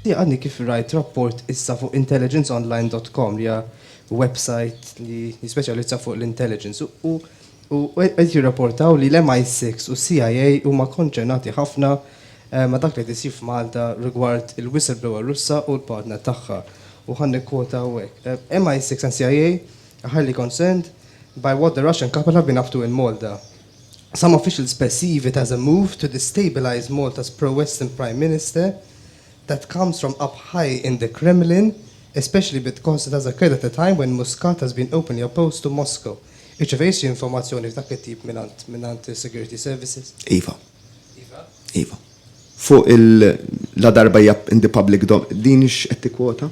Għanni kif rajt rapport issa fuq intelligenceonline.com li hija website li jispeċjalizza fuq l-intelligence u qed jirrapportaw li l-MI6 u CIA huma konċernati ħafna ma dak li tisir f'Malta rigward il-whistleblower Russa u l-partner tagħha. U ħanni kwota hekk. MI6 and CIA are highly concerned by what the Russian couple have been up to in Malta. Some officials perceive it as a move to destabilize Malta's pro-Western Prime Minister that comes from up high in the Kremlin, especially because it has occurred at a time when Muscat has been openly opposed to Moscow. Iċċevejsi informazzjoni f'dak it-tip minant security services? Iva. Iva. Fuq la darba in the public din qed tikkwota?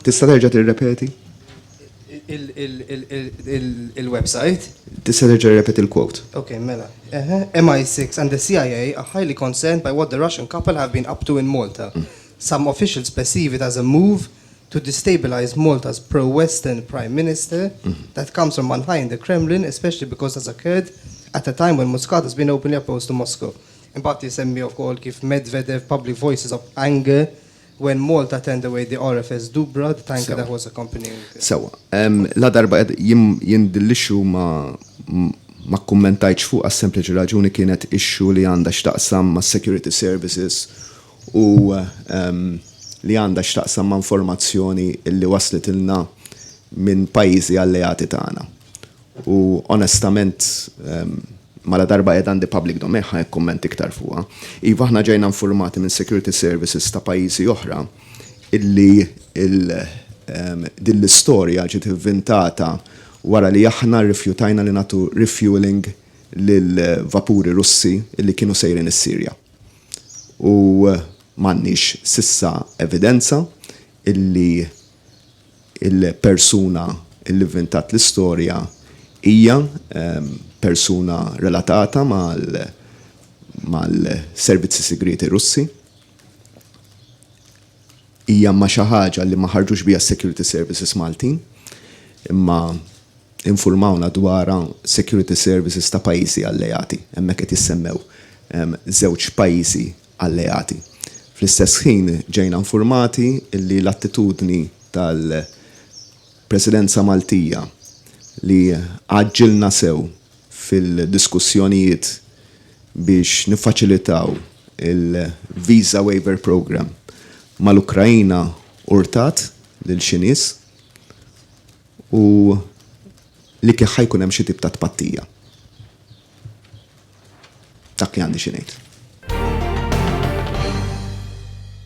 Tista' terġa' tirrepeti? Il-website? Tista' terġa' tirrepeti il-quote. Okay, mela. MI6 and the CIA are highly concerned by what the Russian couple have been up to in Malta. Some officials perceive it as a move to destabilize Malta's pro-Western Prime Minister that comes from on high in the Kremlin, especially because it has occurred at a time when Muscat has been openly opposed to Moscow. Imbagħad jisemmi wkoll kif Medvedev public voices of anger when Malta turned away the RFS Dubra, the tanker that was accompanying. Sewa, la darba jindillixxu ma kummentajtx fuq għas-sempliċi raġuni kienet ixxu li għandha x'taqsam ma' security services u li għandha x'taqsam ma' informazzjoni li waslet ilna minn pajjiżi alleati tagħna. U onestament mala darba qed għandi public domain ħa kumment iktar fuqha. Iva aħna ġejna informati minn security services ta' pajjiżi oħra illi din l-istorja ġiet inventata wara li aħna rrifjutajna li nagħtu refueling lil vapuri Russi illi kienu sejrin is-Sirja. U m'għandniex sissa evidenza illi il-persuna illi inventat l-istorja hija persuna relatata mal-servizzi segreti Russi. Hija ma xi ħaġa li ma ħarġux biha security services Maltin, imma infurmawna dwarha security services ta' pajjiżi alleati, hemmhekk qed jissemmew żewġ pajjiżi alleati. Fl-istess ħin ġejna informati li l-attitudni tal-Presidenza Maltija li għaġġilna sew fil-diskussjonijiet biex niffaċilitaw il-Visa Waiver Program mal-Ukrajina urtat lil xi nies u li kien ħajkun hemm xi tip ta' tpattija. Dak li għandi xi ngħid.